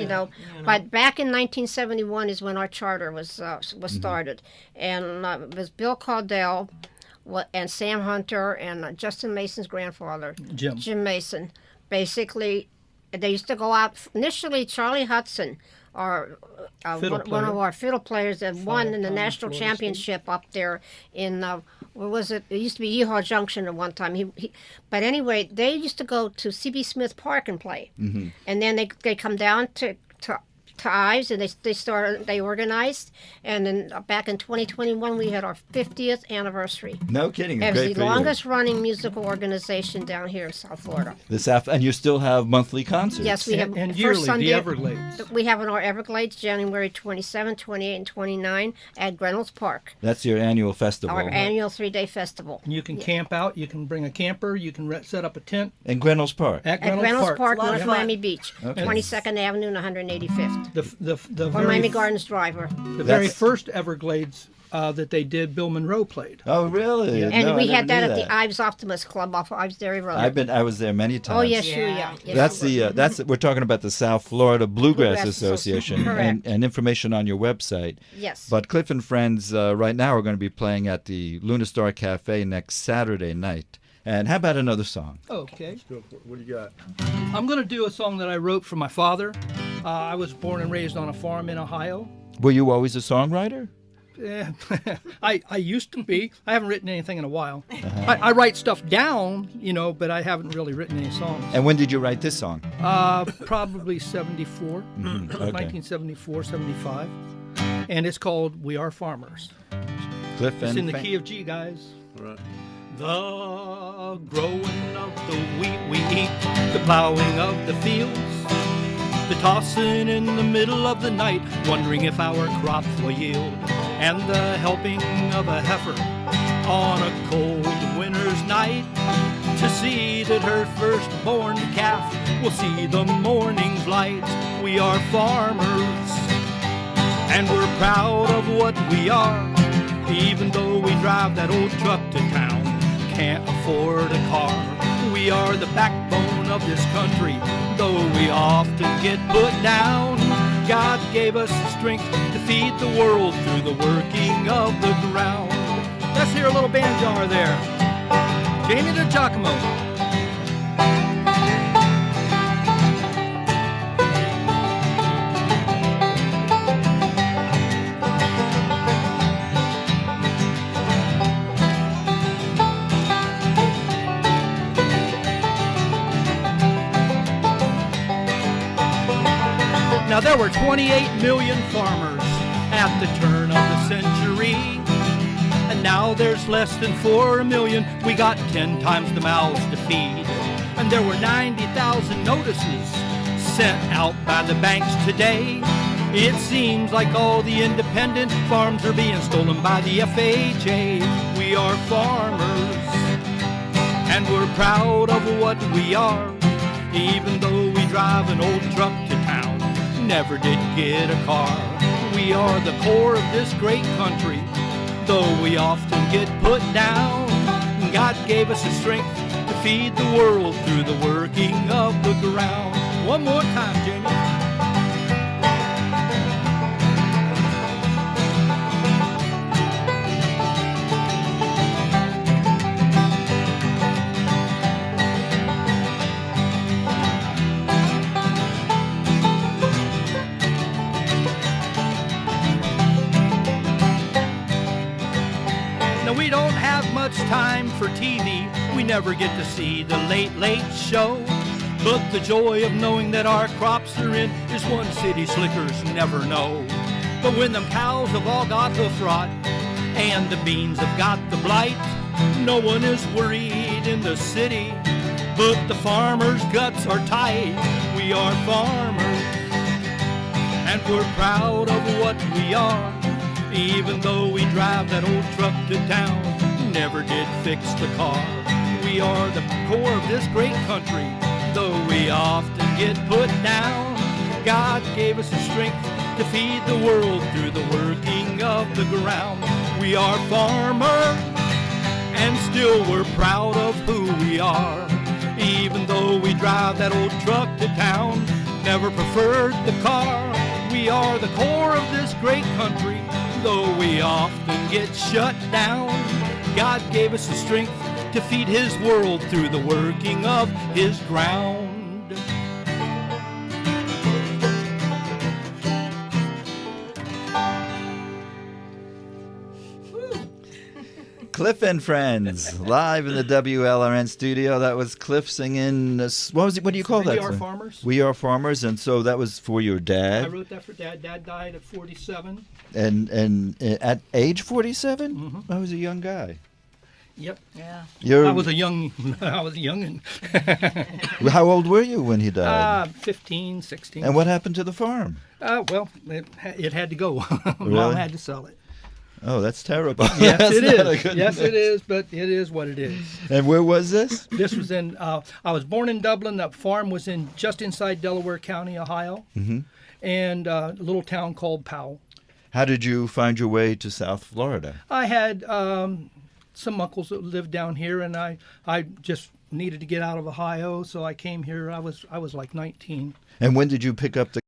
But back in 1971 is when our charter was started, and it was Bill Caudell and Sam Hunter and Justin Mason's grandfather, Jim Mason. Basically, they used to go out. Initially, Charlie Hudson, one of our fiddle players that won in the national championship up there in where was it? It used to be Yeehaw Junction at one time. But anyway, they used to go to C.B. Smith Park and play, and then they come down to Ives, and they organized, and then back in 2021 we had our 50th anniversary. No kidding. It was the longest running musical organization down here in South Florida. And you still have monthly concerts. Yes, we have. And first yearly, Sunday, the Everglades. We have in our Everglades January 27, 28, and 29 at Reynolds Park. That's your annual festival. Our annual 3-day festival. You can camp out. You can bring a camper. You can set up a tent. In Reynolds Park. At Reynolds Park, North Miami Beach, 22nd Avenue and 185th. The Miami Gardens Driver. The very first Everglades that they did, Bill Monroe played. Oh, really? Yeah. And we had that at the Ives Optimus Club off Ives Dairy Road. I was there many times. Oh, yes, sure, yeah. Yes, we're talking about the South Florida Bluegrass Association, and information on your website. Yes. But Cliff and Friends right now are going to be playing at the Luna Star Cafe next Saturday night. And how about another song? Okay. What do you got? I'm going to do a song that I wrote for my father. I was born and raised on a farm in Ohio. Were you always a songwriter? Yeah, I used to be. I haven't written anything in a while. I write stuff down, but I haven't really written any songs. And when did you write this song? Probably 74, 1974, 75. And it's called We Are Farmers. Cliff It's and in the key of G, guys. Right. The growing of the wheat we eat, the plowing of the fields, the tossing in the middle of the night, wondering if our crops will yield, and the helping of a heifer on a cold winter's night to see that her firstborn calf will see the morning's light. We are farmers, and we're proud of what we are, even though we drive that old truck to town, can't afford a car. We are the backbone of this country, though we often get put down. God gave us the strength to feed the world through the working of the ground. Let's hear a little banjo there. Jamie DiGiacomo. Now there were 28 million farmers at the turn of the century, and now there's less than 4 million. We got 10 times the mouths to feed, and there were 90,000 notices sent out by the banks today. It seems like all the independent farms are being stolen by the FHA. We are farmers, and we're proud of what we are, even though we drive an old truck to town, never did get a car. We are the core of this great country, though we often get put down. God gave us the strength to feed the world through the working of the ground. One more time, Jamie. We don't have much time for TV. We never get to see the Late Late Show. But the joy of knowing that our crops are in is one city slickers never know. But when them cows have all got hoof rot and the beans have got the blight, no one is worried in the city, but the farmer's guts are tight. We are farmers, and we're proud of what we are, even though we drive that old truck to town, never did fix the car. We are the core of this great country, though we often get put down. God gave us the strength to feed the world through the working of the ground. We are farmers, and still we're proud of who we are, even though we drive that old truck to town. never preferred the car. We are the core of this great country, though we often get shut down. God gave us the strength to feed his world through the working of his ground. Cliff and Friends, live in the WLRN studio. That was Cliff singing, what do you call that? We Are Farmers. We Are Farmers, and so that was for your dad? I wrote that for Dad. Dad died at 47. And at age 47? Mm-hmm. I was a young guy. Yep. Yeah. I was a youngin'. How old were you when he died? 15, 16. And what happened to the farm? Well, it had to go. Really? Mom had to sell it. Oh, that's terrible. Yes, That's it not a is. good Yes, news. it is, but it is what it is. And where was this? This was in, I was born in Dublin. That farm was just inside Delaware County, Ohio, and a little town called Powell. How did you find your way to South Florida? I had some uncles that lived down here, and I just needed to get out of Ohio, so I came here. I was like 19. And when did you pick up the